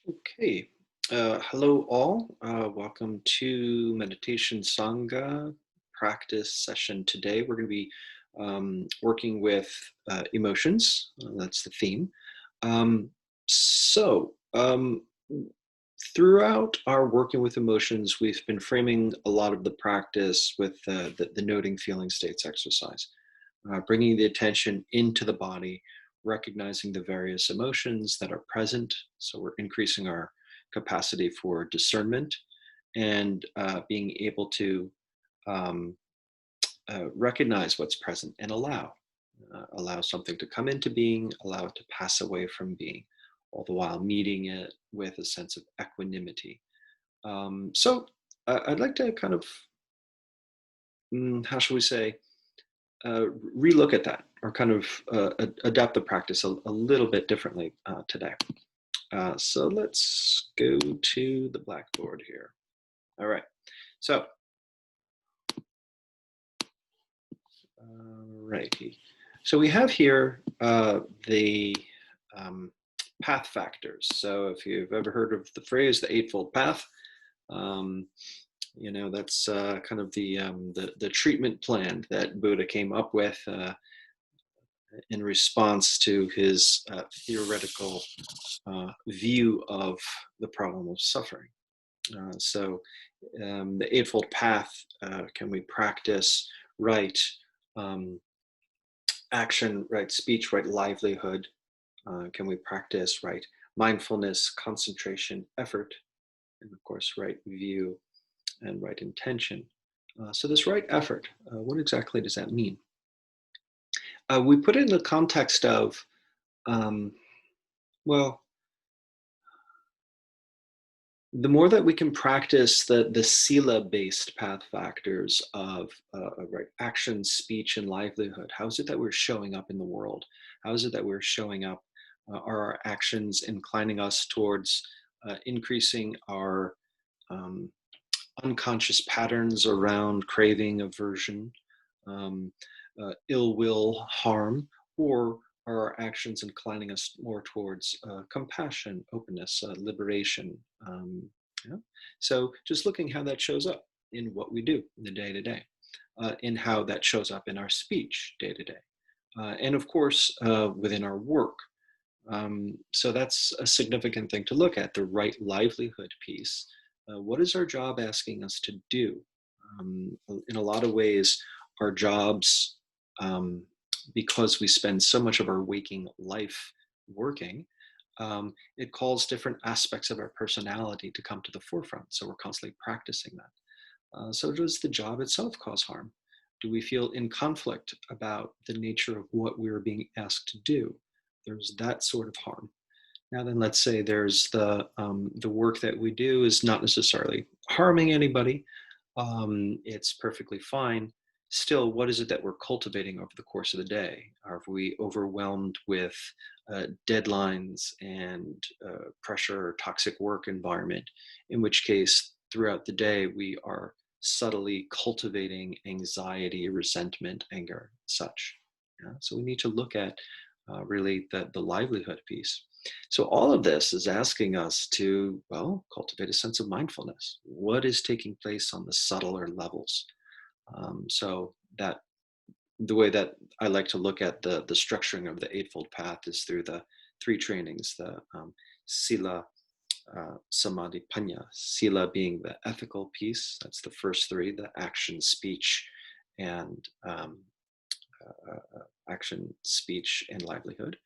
Okay. Hello, all. Welcome to Meditation Sangha practice session today. We're going to be working with emotions. That's the theme. Um, so, throughout our working with emotions, we've been framing a lot of the practice with the noting feeling states exercise, bringing the attention into the body, recognizing the various emotions that are present. So we're increasing our capacity for discernment and being able to um, recognize what's present and allow something to come into being, allow it to pass away from being, all the while meeting it with a sense of equanimity. So I'd like to kind of, how shall we say, relook at that or kind of adapt the practice a little bit differently today. So let's go to the blackboard here. All right. So, righty. So we have here the um, path factors. So if you've ever heard of the phrase the Eightfold Path, um, that's kind of the treatment plan that Buddha came up with in response to his theoretical view of the problem of suffering. So the Eightfold Path, can we practice right um, action, right speech, right livelihood? Can we practice right mindfulness, concentration, effort, and of course, right view and right intention? So this right effort, what exactly does that mean? We put it in the context of, um, well, the more that we can practice the sila based path factors of right action, speech, and livelihood, how is it that we're showing up in the world? How is it that we're showing up? Are our actions inclining us towards increasing our um, unconscious patterns around craving, aversion, um, ill will, harm, or are our actions inclining us more towards compassion, openness, liberation? Yeah? So just looking how that shows up in what we do in the day to day, in how that shows up in our speech day to day, and of course within our work. So that's a significant thing to look at, the right livelihood piece. What is our job asking us to do? In a lot of ways, our jobs, um, because we spend so much of our waking life working, it calls different aspects of our personality to come to the forefront. So we're constantly practicing that. So does the job itself cause harm? Do we feel in conflict about the nature of what we're being asked to do? There's that sort of harm. Now then, let's say there's the work that we do is not necessarily harming anybody. It's perfectly fine. Still, what is it that we're cultivating over the course of the day? Are we overwhelmed with deadlines and pressure or toxic work environment? In which case, throughout the day, we are subtly cultivating anxiety, resentment, anger, such. Yeah? So we need to look at really the livelihood piece. So all of this is asking us to, well, cultivate a sense of mindfulness. What is taking place on the subtler levels? So that the way that I like to look at the structuring of the Eightfold Path is through the three trainings: the Sila, Samadhi, Panya. Sila being the ethical piece. That's the first three: the action, speech, and action, speech, and livelihood.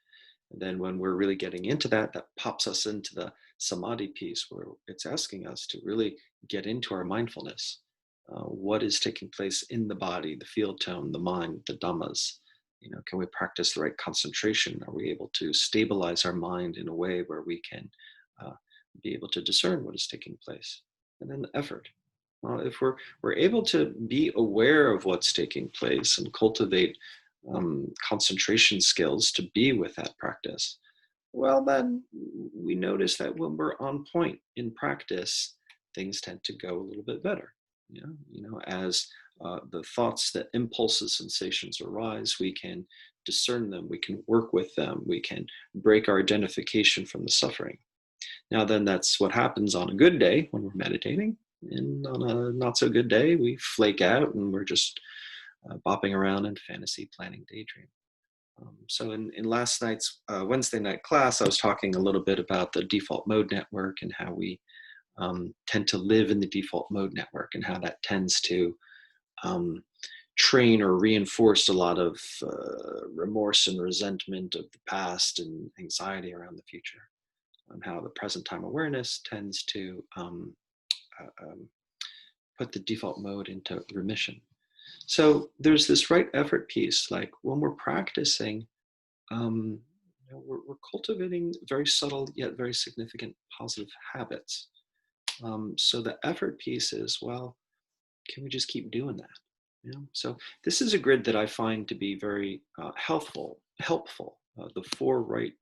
And then when we're really getting into that, that pops us into the samadhi piece where it's asking us to really get into our mindfulness. What is taking place in the body, the field tone, the mind, the dhammas? Can we practice the right concentration? Are we able to stabilize our mind in a way where we can uh, be able to discern what is taking place? And then the effort. Well, if we're able to be aware of what's taking place and cultivate concentration skills to be with that practice, well, then we notice that when we're on point in practice, things tend to go a little bit better. As the thoughts, the impulses, sensations arise, we can discern them, we can work with them, we can break our identification from the suffering. Now then, that's what happens on a good day when we're meditating. And on a not so good day, we flake out and we're just bopping around in fantasy, planning, daydream. So in last night's Wednesday night class, I was talking a little bit about the default mode network and how we tend to live in the default mode network and how that tends to um, train or reinforce a lot of remorse and resentment of the past and anxiety around the future, and how the present time awareness tends to put the default mode into remission. So there's this right effort piece, like when we're practicing, we're cultivating very subtle yet very significant positive habits. So the effort piece is, well, can we just keep doing that? So this is a grid that I find to be very helpful. The four right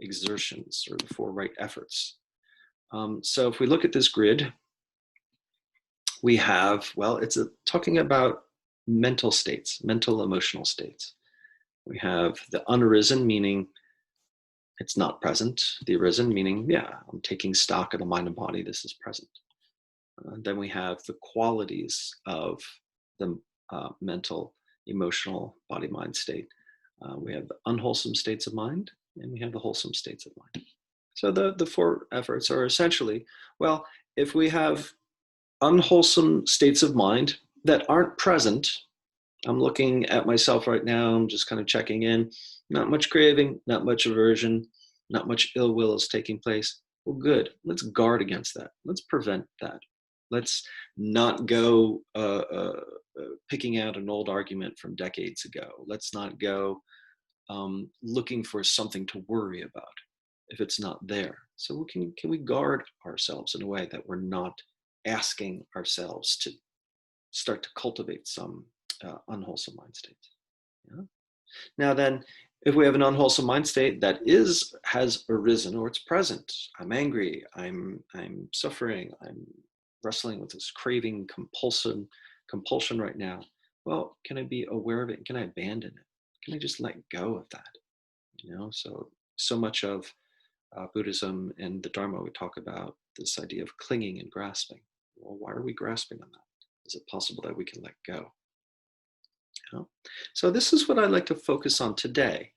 exertions or the four right efforts. So if we look at this grid, we have, well, talking about mental states, mental emotional states. We have the unarisen, meaning it's not present. The arisen, meaning, yeah, I'm taking stock of the mind and body. This is present. Then we have the qualities of the mental, emotional, body, mind state. We have the unwholesome states of mind, and we have the wholesome states of mind. So the four efforts are essentially, well, if we have unwholesome states of mind that aren't present, I'm looking at myself right now, I'm just kind of checking in, not much craving, not much aversion, not much ill will is taking place. Well, good. Let's guard against that. Let's prevent that. Let's not go picking out an old argument from decades ago. Let's not go looking for something to worry about if it's not there. So can we guard ourselves in a way that we're not asking ourselves to start to cultivate some unwholesome mind states? Yeah? Now then, if we have an unwholesome mind state that has arisen or it's present, I'm angry, I'm suffering, I'm wrestling with this craving, compulsion right now. Well, can I be aware of it? Can I abandon it? Can I just let go of that? So much of Buddhism and the Dharma, we talk about this idea of clinging and grasping. Well, why are we grasping on that? Is it possible that we can let go? So this is what I'd like to focus on today,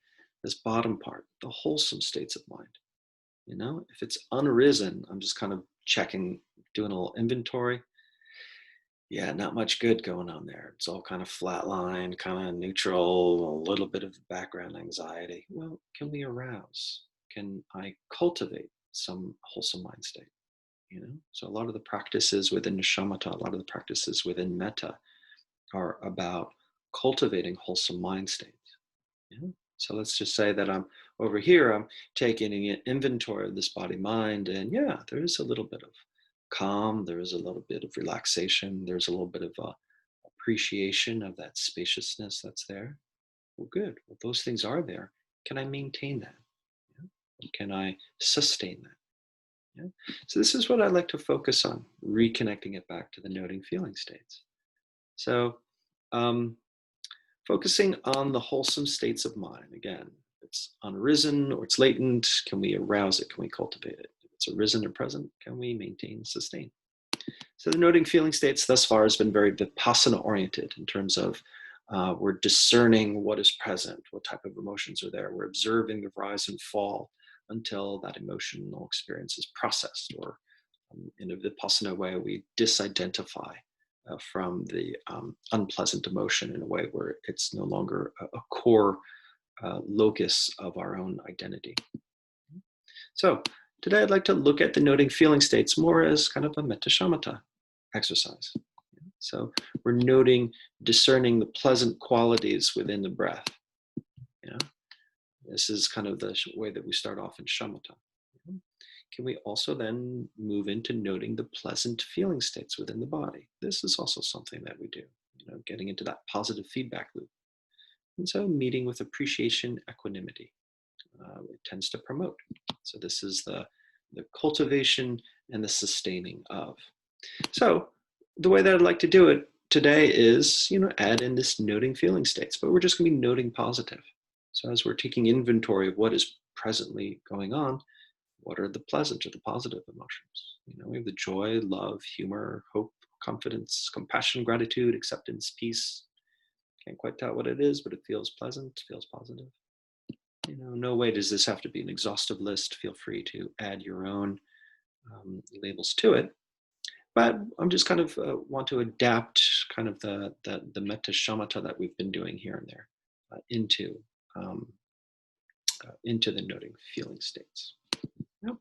this bottom part, the wholesome states of mind. If it's unarisen, I'm just kind of checking, doing a little inventory. Yeah, not much good going on there. It's all kind of flatline, kind of neutral, a little bit of background anxiety. Well, can we arouse? Can I cultivate some wholesome mind state? So a lot of the practices within Samatha, a lot of the practices within Metta are about cultivating wholesome mind states. So let's just say that I'm over here, I'm taking an inventory of this body mind, and yeah, there is a little bit of calm, there is a little bit of relaxation, there's a little bit of appreciation of that spaciousness that's there. Well, good. Well, those things are there. Can I maintain that? Can I sustain that? So this is what I like to focus on, reconnecting it back to the noting feeling states. So focusing on the wholesome states of mind. Again, it's unarisen or it's latent. Can we arouse it? Can we cultivate it? If it's arisen or present, can we maintain, sustain? So the noting feeling states thus far has been very Vipassana oriented in terms of we're discerning what is present, what type of emotions are there. We're observing the rise and fall until that emotional experience is processed, or in a Vipassana way, we disidentify from the unpleasant emotion in a way where it's no longer a core locus of our own identity. So today I'd like to look at the noting feeling states more as kind of a metta shamatha exercise. So we're noting, discerning the pleasant qualities within the breath. This is kind of the way that we start off in shamatha. Can we also then move into noting the pleasant feeling states within the body? This is also something that we do, getting into that positive feedback loop. And so meeting with appreciation, equanimity, it tends to promote. So this is the cultivation and the sustaining of. So the way that I'd like to do it today is, add in this noting feeling states, but we're just going to be noting positive. So as we're taking inventory of what is presently going on, What are the pleasant or the positive emotions? We have the joy, love, humor, hope, confidence, compassion, gratitude, acceptance, peace. Can't quite tell what it is, but it feels pleasant, feels positive. No way does this have to be an exhaustive list. Feel free to add your own labels to it. But I'm just kind of want to adapt kind of the metta shamatha that we've been doing here and there um, into the noting feeling states. Yep.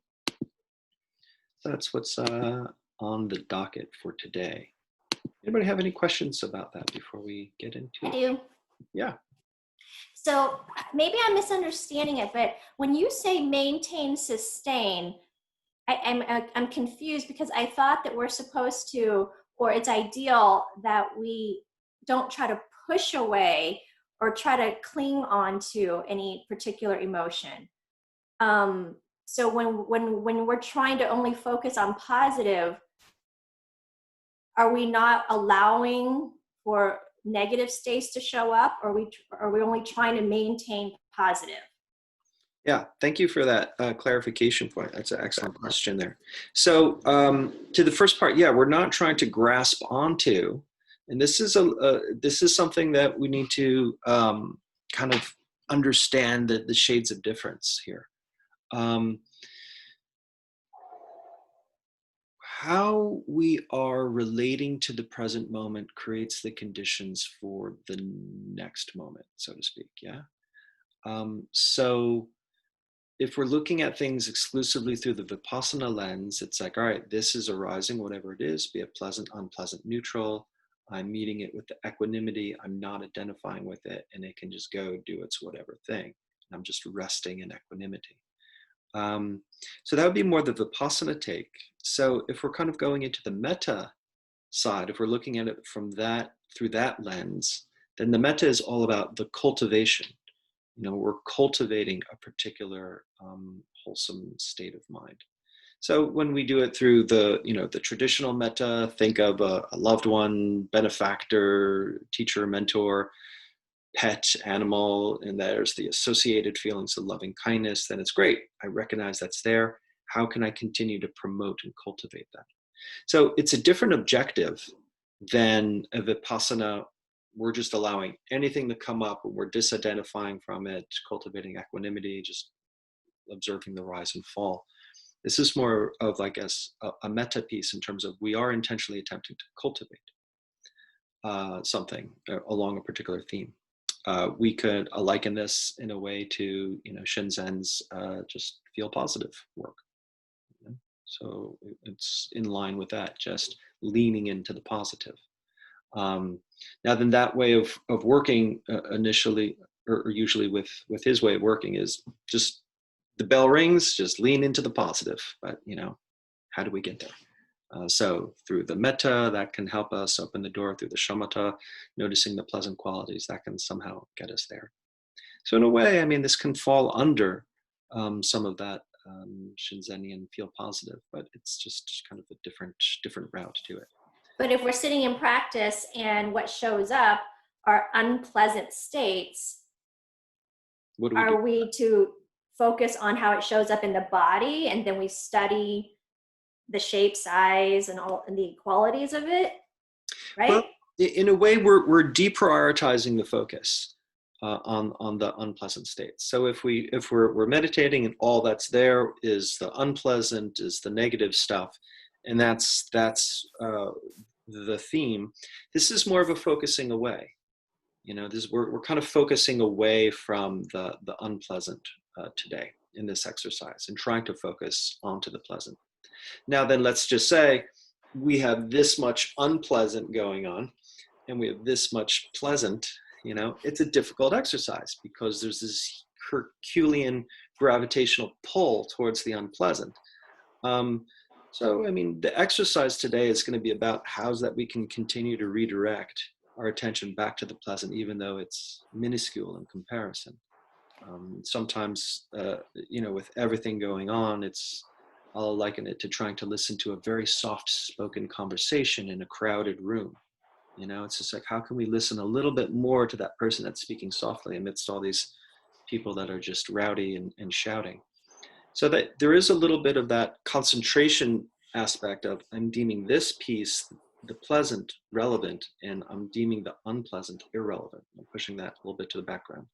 So that's what's on the docket for today. Anybody have any questions about that before we get into I do. Yeah. So maybe I'm misunderstanding it, but when you say maintain, sustain, I'm confused because I thought that we're supposed to, or it's ideal that we don't try to push away or try to cling on to any particular emotion. So when we're trying to only focus on positive, are we not allowing for negative states to show up, or are we only trying to maintain positive? Yeah, thank you for that clarification point. That's an excellent question there. So to the first part, yeah, we're not trying to grasp onto, and this is something that we need to kind of understand the shades of difference here. How we are relating to the present moment creates the conditions for the next moment, so to speak. Yeah. So if we're looking at things exclusively through the Vipassana lens, it's like, all right, this is arising, whatever it is, be it pleasant, unpleasant, neutral. I'm meeting it with the equanimity. I'm not identifying with it, and it can just go do its whatever thing. I'm just resting in equanimity. So that would be more the Vipassana take. So if we're kind of going into the metta side, if we're looking at it from through that lens, then the metta is all about the cultivation. We're cultivating a particular wholesome state of mind. So when we do it through the traditional metta, think of a loved one, benefactor, teacher, mentor, pet, animal, and there's the associated feelings of loving kindness, then it's great. I recognize that's there. How can I continue to promote and cultivate that? So it's a different objective than a Vipassana. We're just allowing anything to come up, and we're disidentifying from it, cultivating equanimity, just observing the rise and fall. This is more of, I guess, a metta piece in terms of we are intentionally attempting to cultivate something along a particular theme. We could liken this in a way to, Shinzen's just feel positive work. So it's in line with that, just leaning into the positive. Now, then that way of working initially, or usually with his way of working, is just the bell rings, just lean into the positive. But how do we get there? So through the metta, that can help us open the door. Through the shamatha, noticing the pleasant qualities, that can somehow get us there. So in a way, I mean, this can fall under some of that Shinzenian feel positive, but it's just kind of a different route to it. But if we're sitting in practice and what shows up are unpleasant states, What do we are do? we to focus on how it shows up in the body, and then we study the shape, size, and the qualities of it, right? Well, in a way, we're deprioritizing the focus on the unpleasant states. So if we're meditating and all that's there is the unpleasant, is the negative stuff, and that's the theme. This is more of a focusing away. We're kind of focusing away from the unpleasant today in this exercise, and trying to focus onto the pleasant. Now then, let's just say we have this much unpleasant going on, and we have this much pleasant. It's a difficult exercise because there's this Herculean gravitational pull towards the unpleasant. So, I mean, the exercise today is going to be about how's that we can continue to redirect our attention back to the pleasant, even though it's minuscule in comparison. Sometimes, with everything going on, I'll liken it to trying to listen to a very soft spoken conversation in a crowded room. It's just like, how can we listen a little bit more to that person that's speaking softly amidst all these people that are just rowdy and shouting? So that there is a little bit of that concentration aspect of I'm deeming this piece, the pleasant, relevant, and I'm deeming the unpleasant, irrelevant. I'm pushing that a little bit to the background.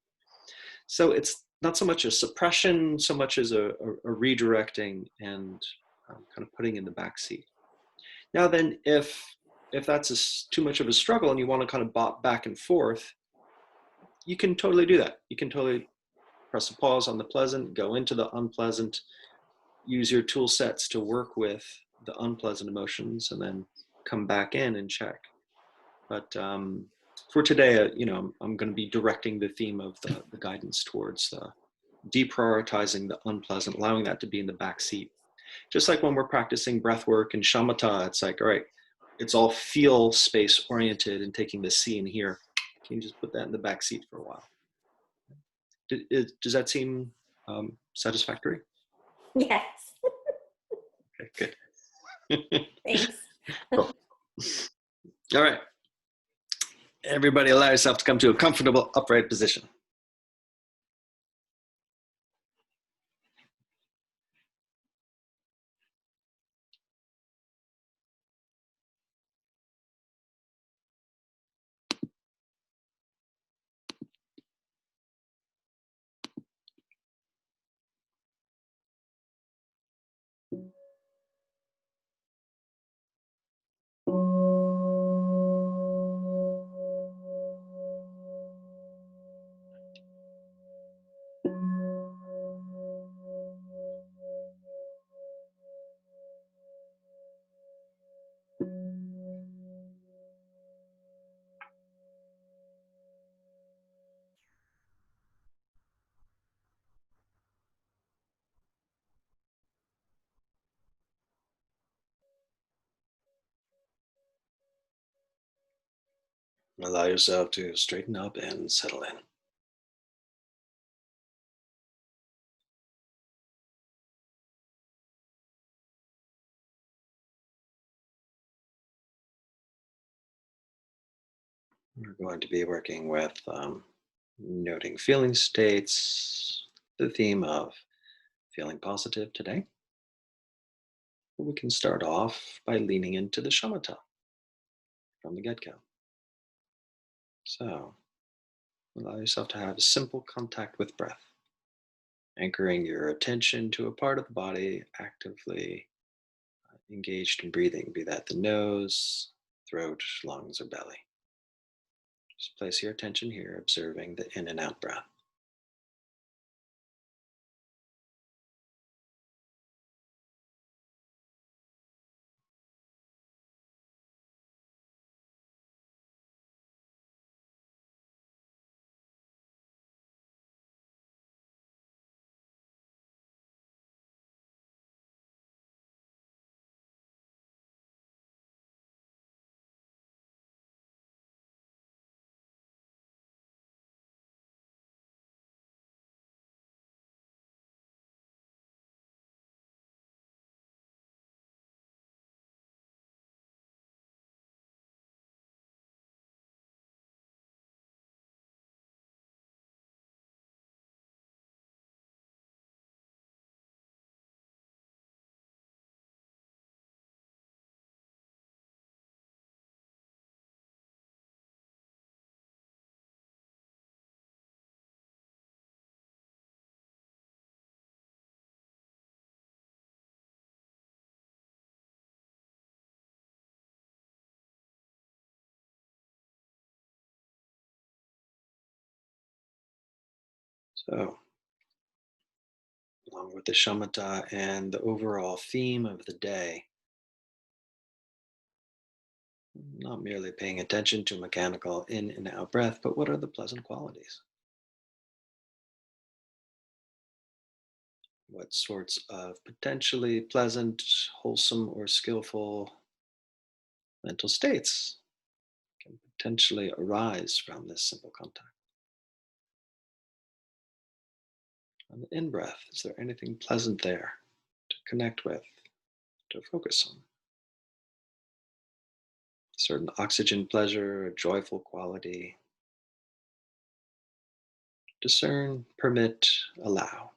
So it's not so much a suppression, so much as a redirecting and kind of putting in the back seat. Now then, if that's too much of a struggle and you want to kind of bop back and forth, you can totally do that. You can totally press a pause on the pleasant, go into the unpleasant, use your tool sets to work with the unpleasant emotions, and then come back in and check. But for today, I'm going to be directing the theme of the guidance towards deprioritizing the unpleasant, allowing that to be in the back seat. Just like when we're practicing breath work and shamatha, it's like, all right, it's all feel space oriented and taking the see and hear. Can you just put that in the back seat for a while? Does that seem satisfactory? Yes. Okay, good. Thanks. Cool. All right. Everybody allow yourself to come to a comfortable upright position. Allow yourself to straighten up and settle in. We're going to be working with noting feeling states, the theme of feeling positive today. We can start off by leaning into the shamatha from the get-go. So allow yourself to have simple contact with breath, anchoring your attention to a part of the body actively engaged in breathing, be that the nose, throat, lungs, or belly. Just place your attention here, observing the in and out breath. So, along with the shamatha and the overall theme of the day, not merely paying attention to mechanical in and out breath, but what are the pleasant qualities? What sorts of potentially pleasant, wholesome, or skillful mental states can potentially arise from this simple contact? On the in breath, is there anything pleasant there to connect with, to focus on? Certain oxygen pleasure, a joyful quality. Discern, permit, allow.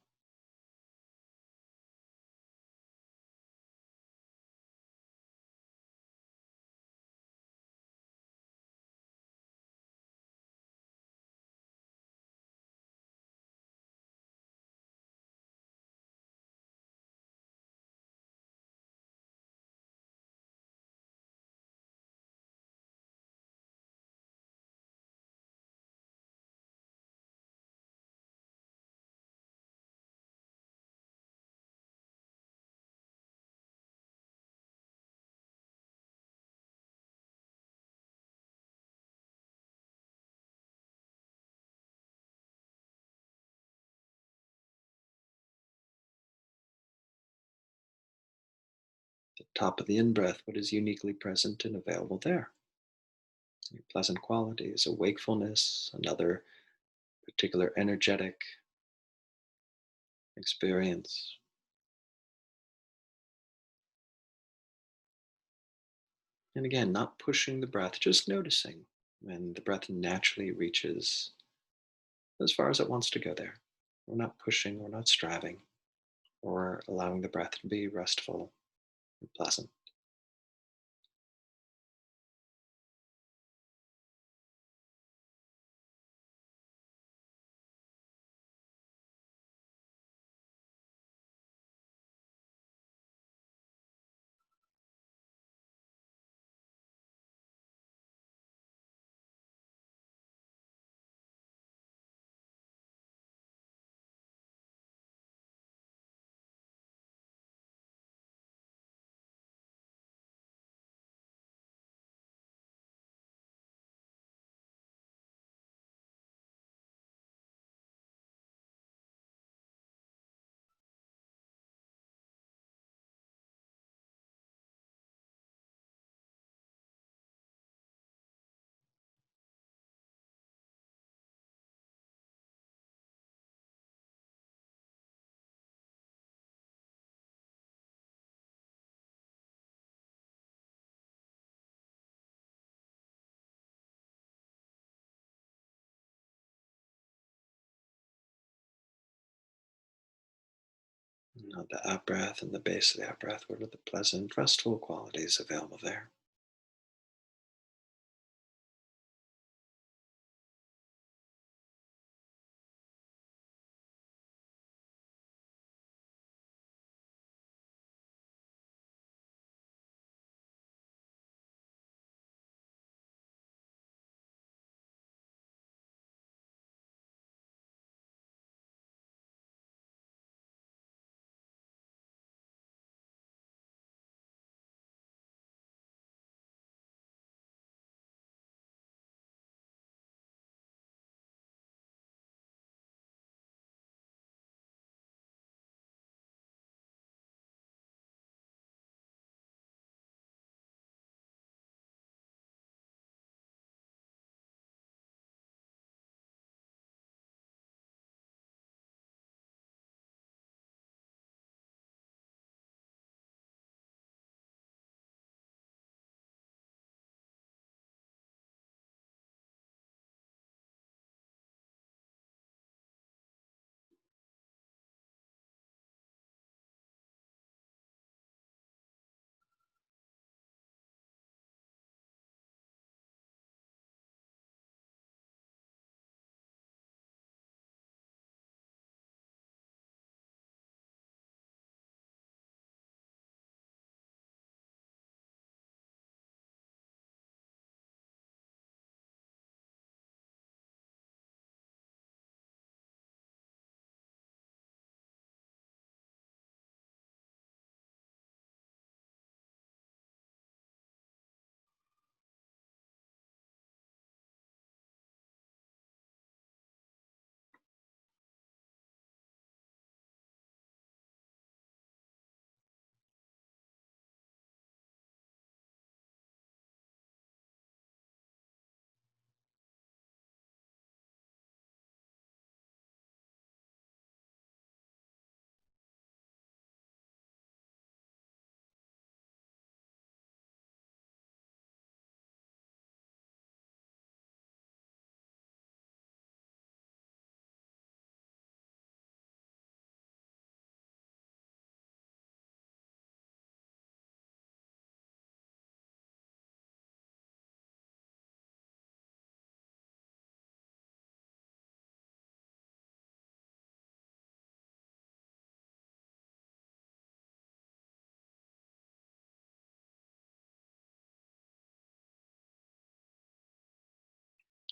The top of the in-breath, what is uniquely present and available there? Your pleasant qualities, a wakefulness, another particular energetic experience. And again, not pushing the breath, just noticing when the breath naturally reaches as far as it wants to go there. We're not pushing, we're not striving, or allowing the breath to be restful and pleasant. Now the out breath and the base of the out breath, what are the pleasant, restful qualities available there?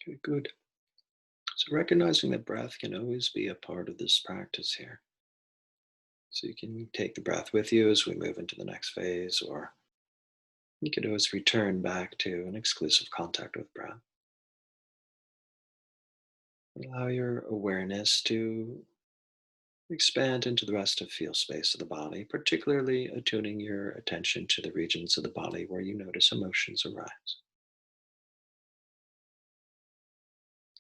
Okay, good. So recognizing that breath can always be a part of this practice here. So you can take the breath with you as we move into the next phase, or you could always return back to an exclusive contact with breath. Allow your awareness to Expand into the rest of feel space of the body, particularly attuning your attention to the regions of the body where you notice emotions arise.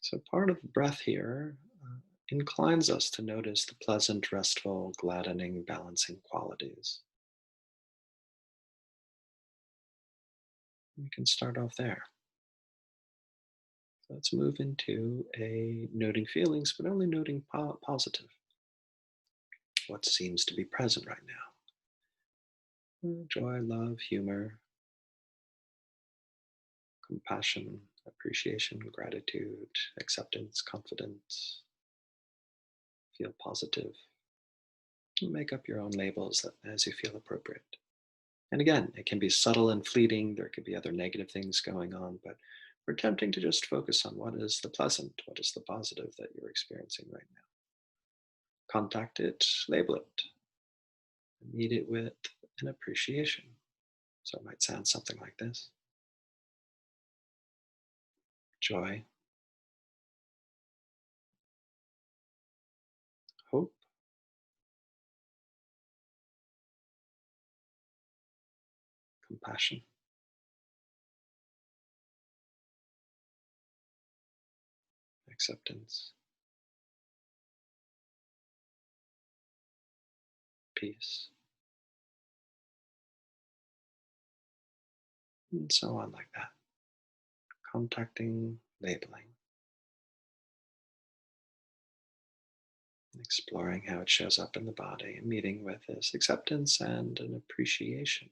So, part of the breath here inclines us to notice the pleasant, restful, gladdening, balancing qualities. We can start off there. So let's move into a noting feelings, but only noting positive. What seems to be present right now? Joy, love, humor, compassion, appreciation, gratitude, acceptance, confidence. Feel positive. Make up your own labels as you feel appropriate. And again, it can be subtle and fleeting. There could be other negative things going on, but we're attempting to just focus on what is the pleasant, what is the positive that you're experiencing right now. Contact it, label it, and meet it with an appreciation. So it might sound something like this: joy, hope, compassion, acceptance, peace, and so on like that. Contacting, labeling, exploring how it shows up in the body, and meeting with this acceptance and an appreciation.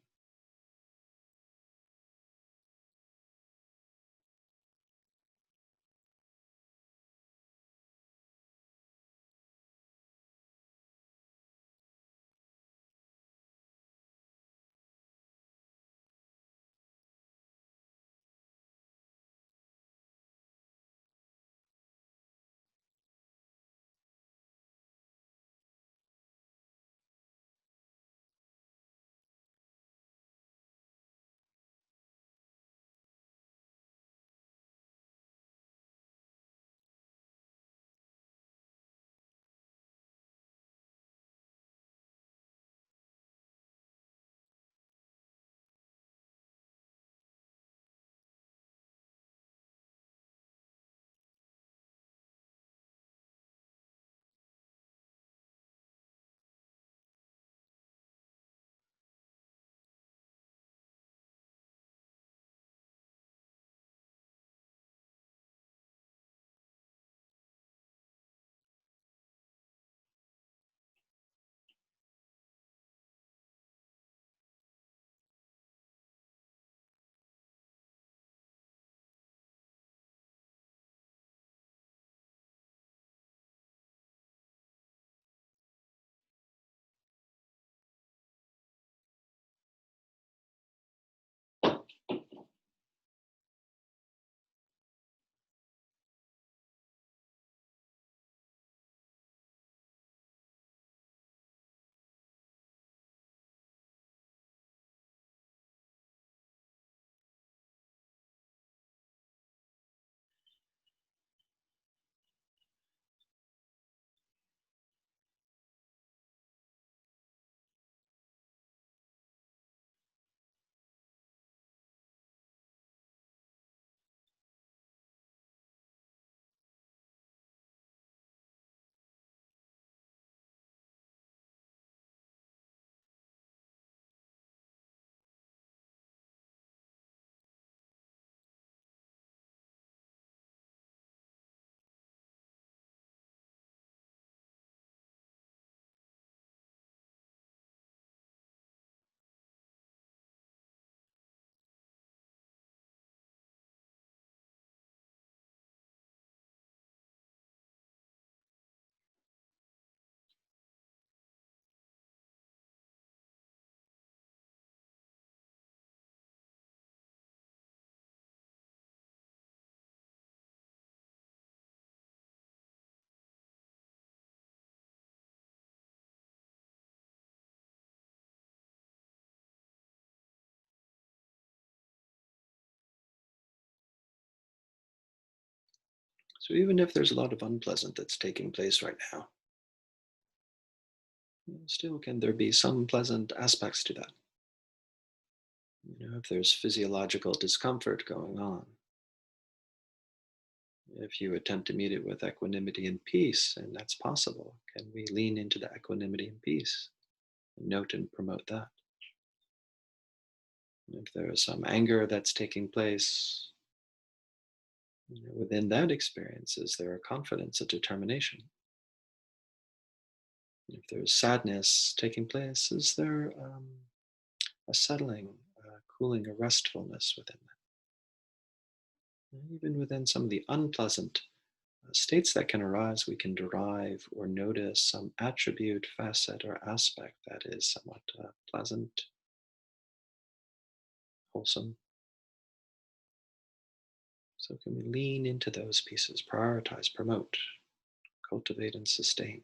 So even if there's a lot of unpleasant that's taking place right now, Still, can there be some pleasant aspects to that? If there's physiological discomfort going on, if you attempt to meet it with equanimity and peace, and that's possible, can we lean into the equanimity and peace and note and promote that? If there is some anger that's taking place, within that experience, is there a confidence, a determination? If there's sadness taking place, is there a settling, a cooling, a restfulness within that? And even within some of the unpleasant states that can arise, we can derive or notice some attribute, facet, or aspect that is somewhat pleasant, wholesome. So, can we lean into those pieces, prioritize, promote, cultivate, and sustain?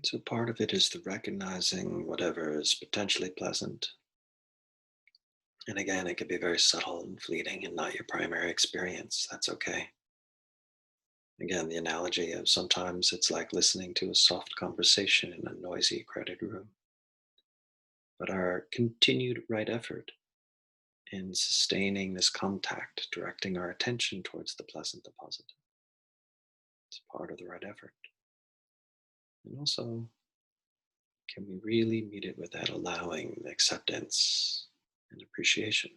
So, part of it is the recognizing whatever is potentially pleasant. And again, it could be very subtle and fleeting and not your primary experience. That's okay. Again, the analogy of sometimes it's like listening to a soft conversation in a noisy, crowded room. but our continued right effort in sustaining this contact, directing our attention towards the pleasant, the positive. It's part of the right effort. And also, can we really meet it with that allowing, acceptance, and appreciation?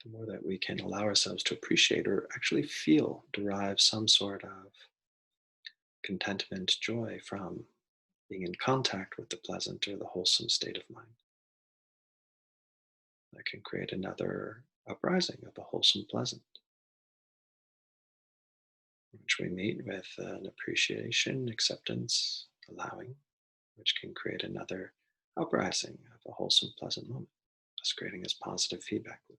The more that we can allow ourselves to appreciate or actually feel, derive some sort of contentment, joy from being in contact with the pleasant or the wholesome state of mind, that can create another uprising of the wholesome pleasant, which we meet with an appreciation, acceptance, allowing, which can create another uprising of a wholesome pleasant moment, thus creating this positive feedback loop.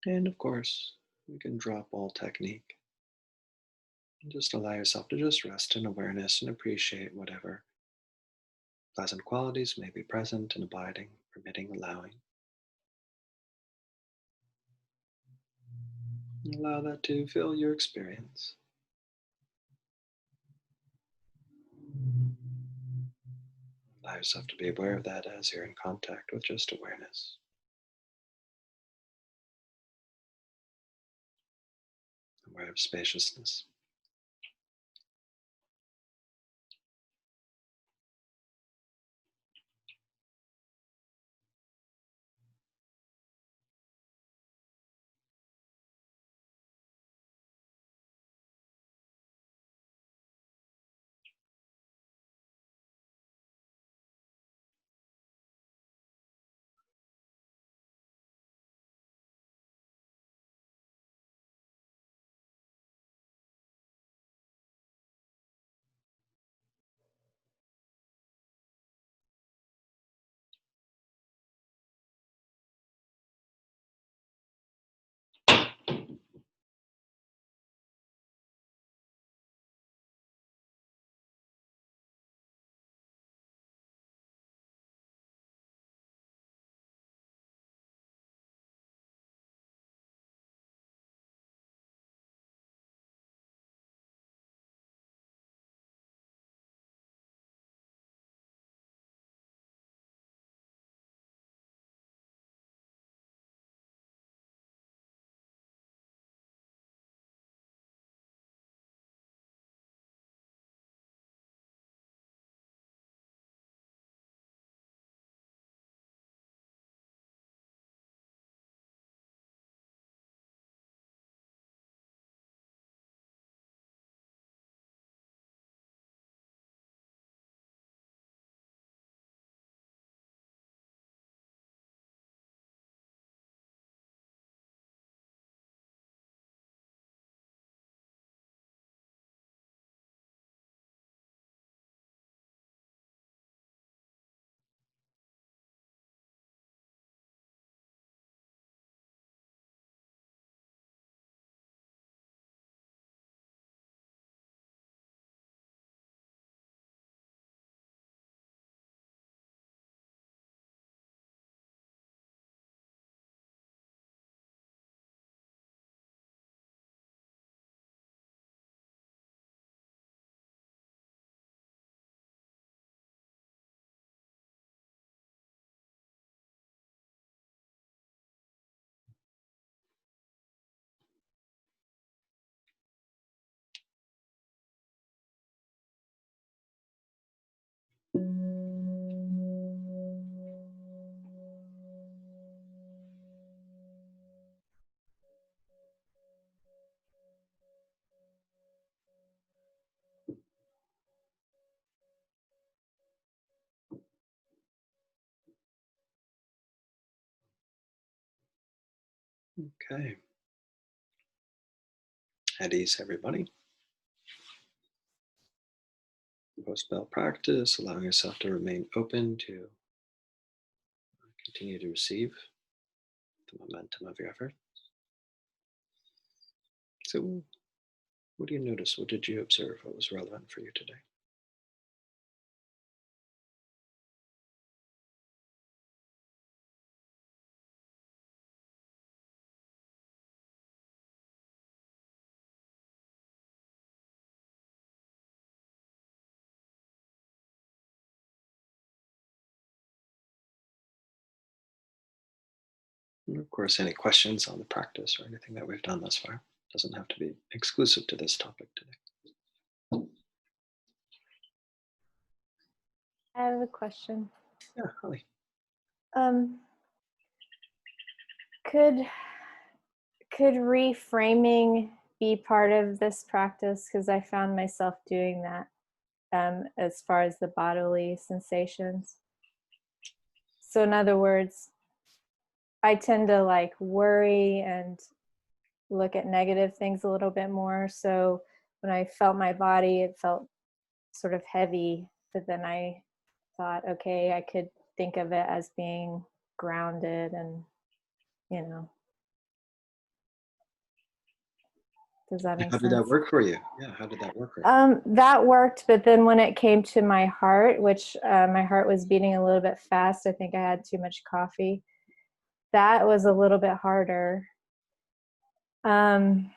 And of course, you can drop all technique and just allow yourself to just rest in awareness and appreciate whatever pleasant qualities may be present and abiding, permitting, allowing. And allow that to fill your experience. Allow yourself to be aware of that as you're in contact with just awareness, aware of spaciousness. Okay. At ease, everybody. Post bell practice, allowing yourself to remain open to continue to receive the momentum of your effort. So, what do you notice? What did you observe? What was relevant for you today? And of course, any questions on the practice or anything that we've done thus far doesn't have to be exclusive to this topic today. I have a question. Yeah, Holly. Um, could reframing be part of this practice? Because I found myself doing that as far as the bodily sensations. So in other words, I tend to like worry and look at negative things a little bit more. So when I felt my body, it felt sort of heavy, but then I thought, okay, I could think of it as being grounded and, you know. Does that make How did that sense? work for you? Yeah, how did that work for you? That worked, but then when it came to my heart, which my heart was beating a little bit fast, I think I had too much coffee. That was a little bit harder. And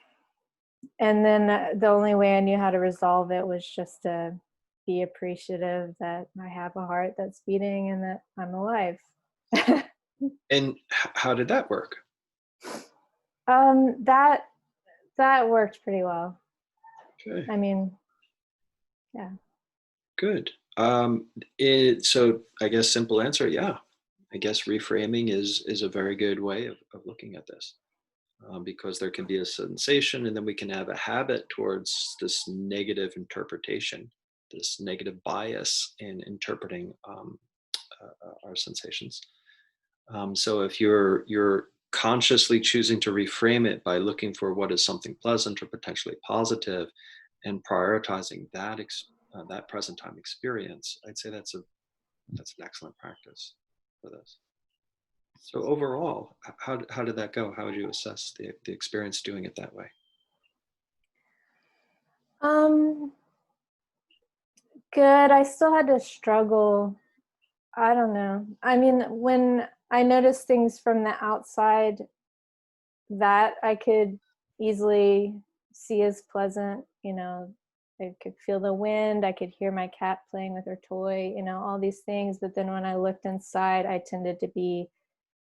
then the only way I knew how to resolve it was just to be appreciative that I have a heart that's beating and that I'm alive. And how did that work? That worked pretty well. Okay, I mean, yeah. good. So I guess simple answer, yeah. I guess reframing is a very good way of looking at this. Because there can be a sensation, and then we can have a habit towards this negative interpretation, this negative bias in interpreting our sensations. So if you're consciously choosing to reframe it by looking for what is something pleasant or potentially positive, and prioritizing that present time experience, I'd say that's an excellent practice for this. So overall, how did that go? How would you assess the experience doing it that way? Good. I still had to struggle. I don't know. I mean, when I noticed things from the outside that I could easily see as pleasant, I could feel the wind, I could hear my cat playing with her toy, all these things. But then when I looked inside, I tended to be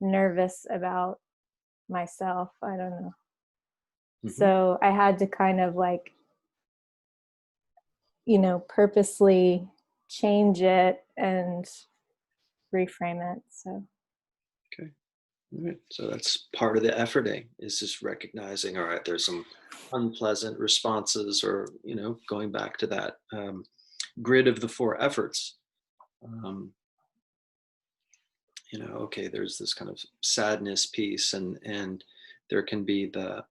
nervous about myself. I don't know. Mm-hmm. So I had to kind of purposely change it and reframe it. So Okay. All right. So that's part of the efforting, is just recognizing, all right, there's some unpleasant responses, or, going back to that grid of the four efforts. Okay, there's this kind of sadness piece, and there can be the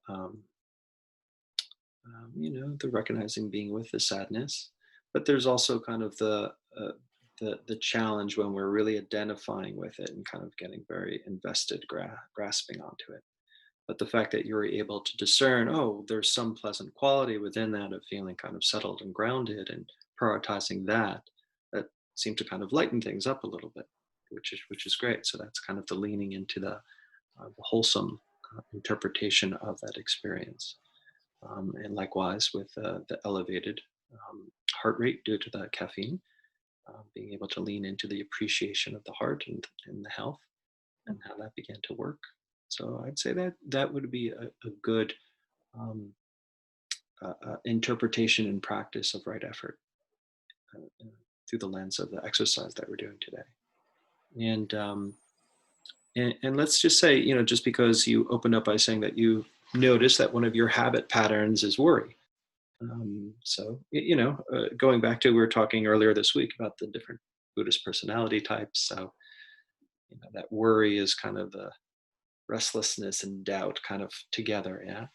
recognizing being with the sadness, but there's also kind of the challenge when we're really identifying with it and kind of getting very invested, grasping onto it. But the fact that you're able to discern, oh, there's some pleasant quality within that of feeling kind of settled and grounded, and prioritizing that seemed to kind of lighten things up a little bit, which is great. So that's kind of the leaning into the wholesome interpretation of that experience. And likewise with the elevated heart rate due to the caffeine, being able to lean into the appreciation of the heart and the health, and how that began to work. So I'd say that would be a good interpretation and practice of right effort through the lens of the exercise that we're doing today. And let's just say, just because you opened up by saying that you notice that one of your habit patterns is worry. So, going back to, we were talking earlier this week about the different Buddhist personality types. So, that worry is kind of the restlessness and doubt kind of together. Yeah.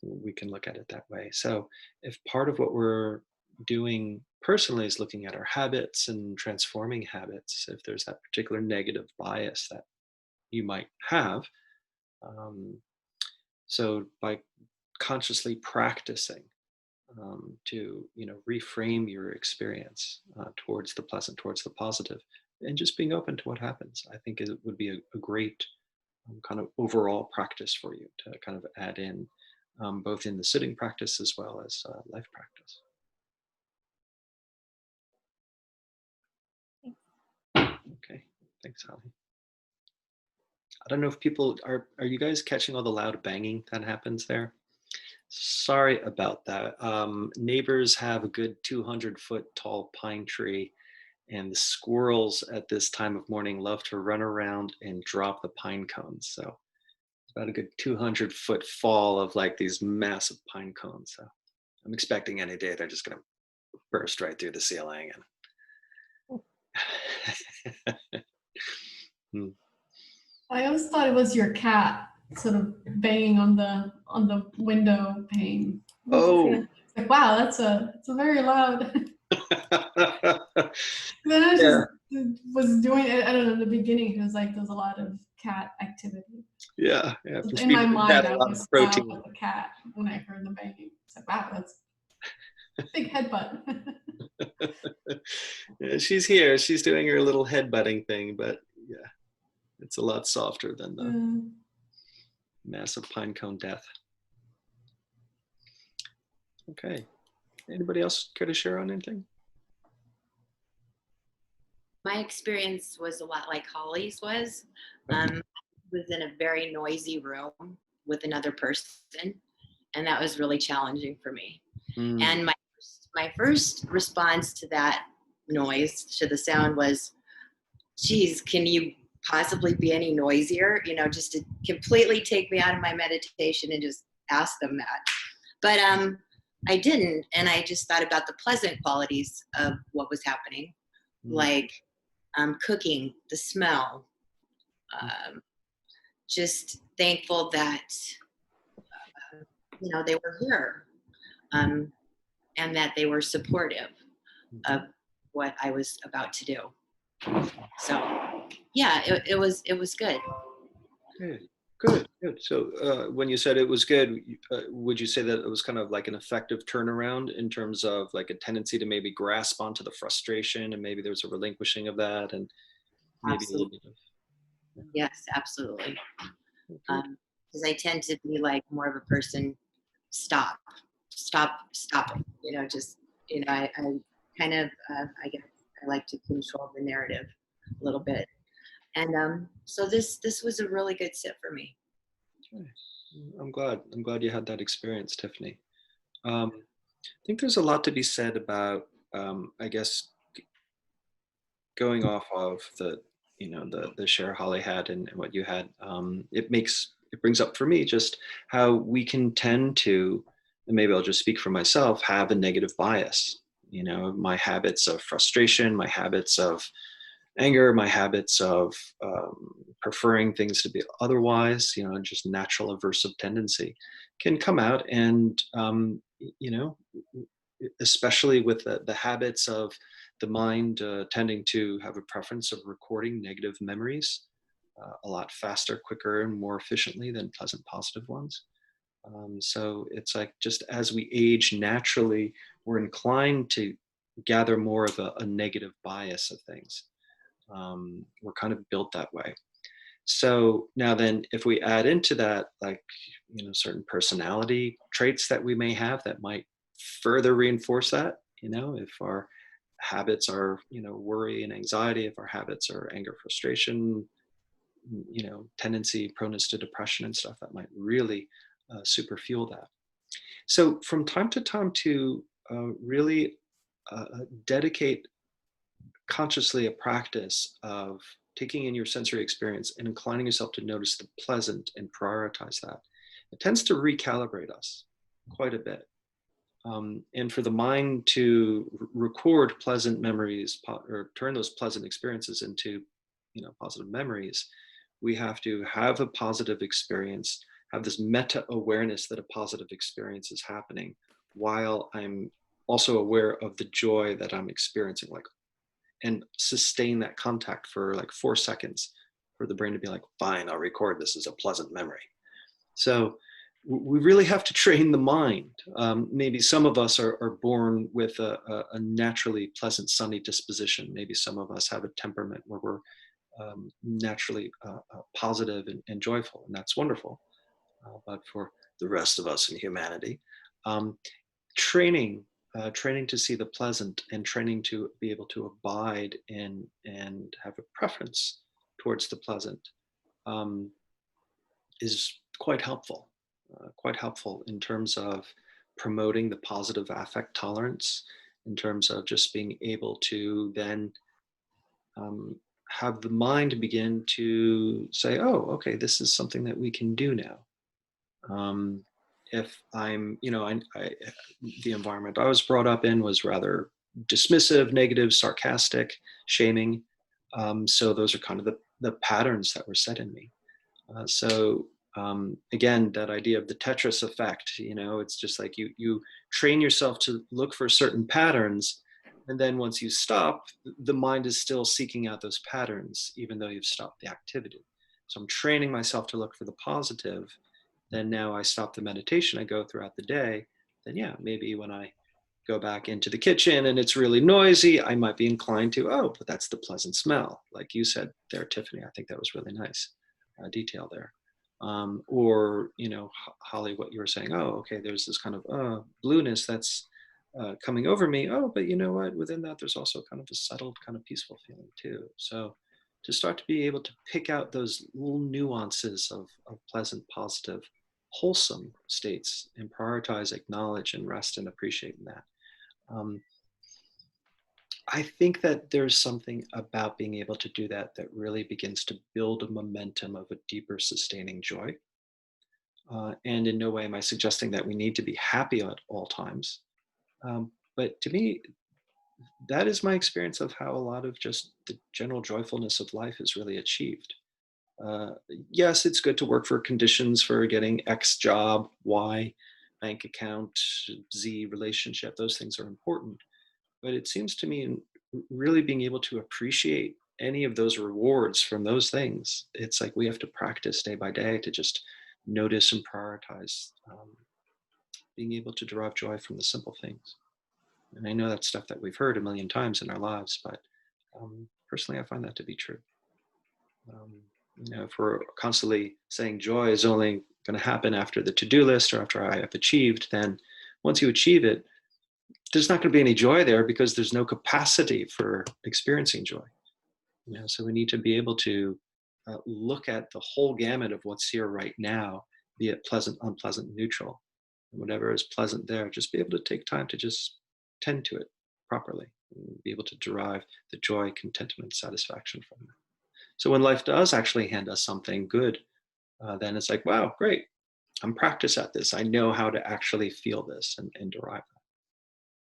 We can look at it that way. So if part of what we're doing personally is looking at our habits and transforming habits, if there's that particular negative bias that you might have, so by consciously practicing to reframe your experience towards the pleasant, towards the positive, and just being open to what happens, I think it would be a great kind of overall practice for you to kind of add in, both in the sitting practice as well as life practice. Okay, thanks, Holly. I don't know if people are you guys catching all the loud banging that happens there? Sorry about that. Neighbors have a good 200-foot tall pine tree, and the squirrels at this time of morning love to run around and drop the pine cones. So it's about a good 200-foot fall of like these massive pine cones. So I'm expecting any day they're just going to burst right through the ceiling. And I always thought it was your cat sort of banging on the window pane. Oh. It's like, wow, it's a very loud. Then I just was doing it. I don't know. In the beginning, it was like there's a lot of cat activity. Yeah. In my mind, I was wow with the cat when I heard the banging. It's like, wow, that's a big headbutt. Yeah, she's here. She's doing her little headbutting thing, but yeah, it's a lot softer than the massive pine cone death. Okay. Anybody else care to share on anything? My experience was a lot like Holly's was. I was in a very noisy room with another person, and that was really challenging for me. And my first response to that noise, to the sound, was, geez, can you possibly be any noisier? You know, just to completely take me out of my meditation and just ask them that. But I didn't, and I just thought about the pleasant qualities of what was happening, like cooking, the smell, just thankful that, they were here, and that they were supportive of what I was about to do. So yeah, it was good. Good. So when you said it was good, would you say that it was kind of like an effective turnaround in terms of like a tendency to maybe grasp onto the frustration, and maybe there's a relinquishing of that, and maybe Absolutely. a little bit of... Yes, absolutely. Because I tend to be like more of a person, stop it. Just, I kind of, I guess I like to control the narrative a little bit. And so this was a really good sit for me. Okay. I'm glad you had that experience, Tiffany. I think there's a lot to be said about, I guess, going off of the share Holly had and what you had. It brings up for me just how we can tend to, and maybe I'll just speak for myself, have a negative bias. My habits of frustration, my habits of anger, my habits of preferring things to be otherwise, just natural aversive tendency can come out. And, especially with the habits of the mind tending to have a preference of recording negative memories a lot faster, quicker, and more efficiently than pleasant, positive ones. So it's like, just as we age naturally, we're inclined to gather more of a negative bias of things. We're kind of built that way. So now then, if we add into that, like, certain personality traits that we may have that might further reinforce that, if our habits are, worry and anxiety, if our habits are anger, frustration, tendency, proneness to depression and stuff, that might really super fuel that. So from time to time to really dedicate consciously a practice of taking in your sensory experience and inclining yourself to notice the pleasant and prioritize that. It tends to recalibrate us quite a bit. And for the mind to record pleasant memories or turn those pleasant experiences into, positive memories, we have to have a positive experience, have this meta awareness that a positive experience is happening while I'm also aware of the joy that I'm experiencing, and sustain that contact for like 4 seconds for the brain to be like, fine, I'll record this as a pleasant memory. So we really have to train the mind. Maybe some of us are born with a naturally pleasant, sunny disposition. Maybe some of us have a temperament where we're naturally positive and joyful, and that's wonderful. But for the rest of us in humanity, training to see the pleasant and training to be able to abide in and have a preference towards the pleasant is quite helpful in terms of promoting the positive affect tolerance, in terms of just being able to then have the mind begin to say, oh, okay, this is something that we can do now. If I'm, the environment I was brought up in was rather dismissive, negative, sarcastic, shaming. So those are kind of the patterns that were set in me. Again, that idea of the Tetris effect, it's just like you train yourself to look for certain patterns. And then once you stop, the mind is still seeking out those patterns, even though you've stopped the activity. So I'm training myself to look for the positive. Then now I stop the meditation, I go throughout the day, then yeah, maybe when I go back into the kitchen and it's really noisy, I might be inclined to, oh, but that's the pleasant smell. Like you said there, Tiffany, I think that was really nice detail there. Or, you know, Holly, what you were saying, oh, okay, there's this kind of blueness that's coming over me. Oh, but you know what? Within that, there's also kind of a settled, kind of peaceful feeling too. So to start to be able to pick out those little nuances of pleasant, positive, wholesome states and prioritize, acknowledge, and rest and appreciate in that. I think that there's something about being able to do that that really begins to build a momentum of a deeper, sustaining joy. And in no way am I suggesting that we need to be happy at all times. But to me, that is my experience of how a lot of just the general joyfulness of life is really achieved. Uh, yes, it's good to work for conditions for getting X job, Y bank account, Z relationship. Those things are important. But it seems to me really being able to appreciate any of those rewards from those things, it's like we have to practice day by day to just notice and prioritize being able to derive joy from the simple things. And I know that's stuff that we've heard a million times in our lives, but personally, I find that to be true. You know, if we're constantly saying joy is only going to happen after the to-do list or after I have achieved, then once you achieve it, there's not going to be any joy there because there's no capacity for experiencing joy. You know, so we need to be able to look at the whole gamut of what's here right now, be it pleasant, unpleasant, neutral, and whatever is pleasant there. Just be able to take time to just tend to it properly, and be able to derive the joy, contentment, satisfaction from it. So when life does actually hand us something good, then it's like, wow, great! I'm practiced at this. I know how to actually feel this and derive that.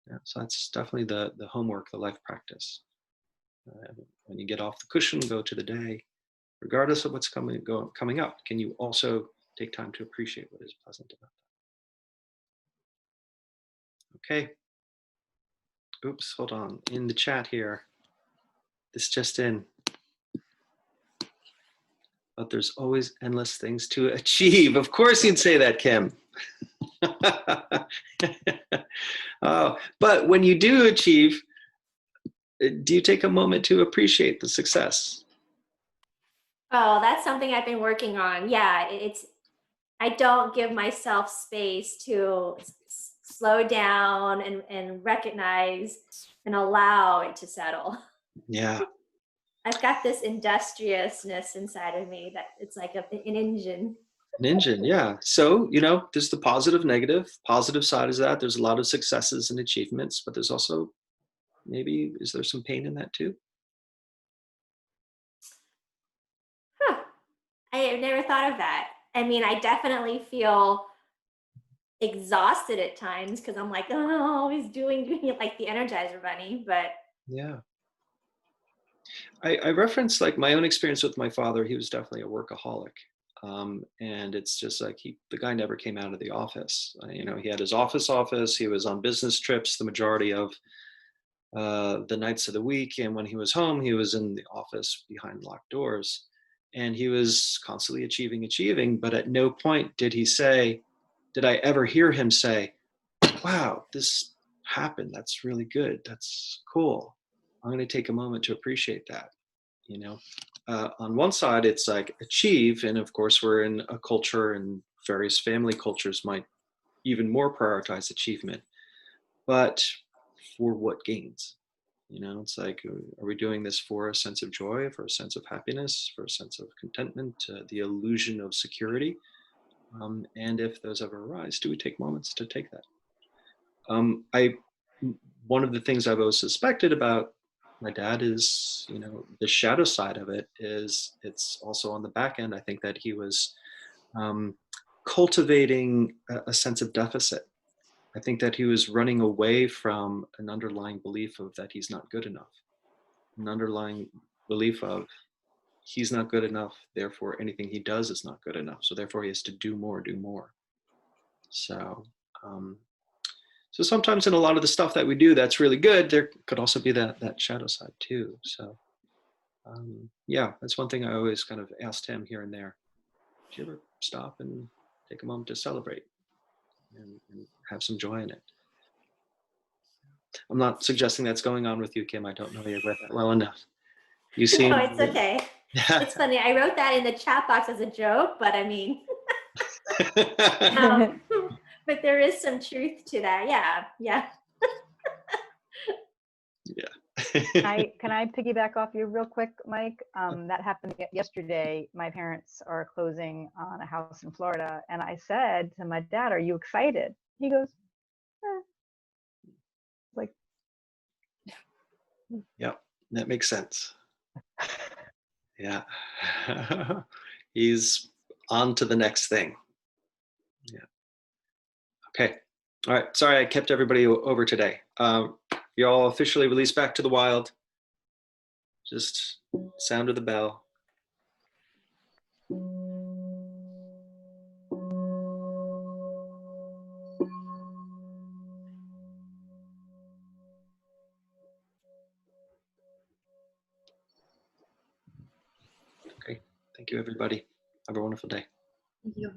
Yeah, so that's definitely the homework, the life practice. When you get off the cushion, go to the day, regardless of what's coming up. Can you also take time to appreciate what is pleasant about that? Okay. Oops, hold on. In the chat here, this just in. But there's always endless things to achieve. Of course, you'd say that, Kim. But when you do achieve, do you take a moment to appreciate the success? Oh, that's something I've been working on. Yeah, I don't give myself space to slow down and recognize and allow it to settle. Yeah. I've got this industriousness inside of me that it's like an engine. An engine, yeah. So, you know, there's the positive, negative. Positive side is that there's a lot of successes and achievements, but there's also maybe, is there some pain in that too? Huh. I have never thought of that. I mean, I definitely feel exhausted at times because I'm like, oh, always doing it like the Energizer Bunny, but Yeah. I referenced like my own experience with my father. He was definitely a workaholic. And it's just like the guy never came out of the office. You know, he had his office. He was on business trips the majority of the nights of the week. And when he was home, he was in the office behind locked doors. And he was constantly achieving. But at no point did I ever hear him say, wow, this happened. That's really good. That's cool. I'm going to take a moment to appreciate that. You know, on one side, it's like achieve. And of course, we're in a culture, and various family cultures might even more prioritize achievement. But for what gains? You know, it's like, are we doing this for a sense of joy, for a sense of happiness, for a sense of contentment, the illusion of security? And if those ever arise, do we take moments to take that? One of the things I've always suspected about my dad is, you know, the shadow side of it is it's also on the back end. I think that he was cultivating a sense of deficit. I think that he was running away from an underlying belief of that he's not good enough, an underlying belief of he's not good enough, therefore anything he does is not good enough. So therefore he has to do more. So, so sometimes in a lot of the stuff that we do that's really good, there could also be that shadow side too. So yeah, that's one thing I always kind of asked him here and there. Did you ever stop and take a moment to celebrate? and have some joy in it. I'm not suggesting that's going on with you, Kim. I don't know you well enough. You seem. No, it's okay. It's funny. I wrote that in the chat box as a joke, but I mean, but there is some truth to that. Yeah, yeah. Yeah. Can I piggyback off you real quick, Mike? That happened yesterday. My parents are closing on a house in Florida, and I said to my dad, "Are you excited?" He goes, like, Yep, that makes sense. Yeah. He's on to the next thing. Yeah. Okay. All right. Sorry, I kept everybody over today. You're all officially released back to the wild. Just sound of the bell. Okay. Thank you, everybody. Have a wonderful day. Thank you.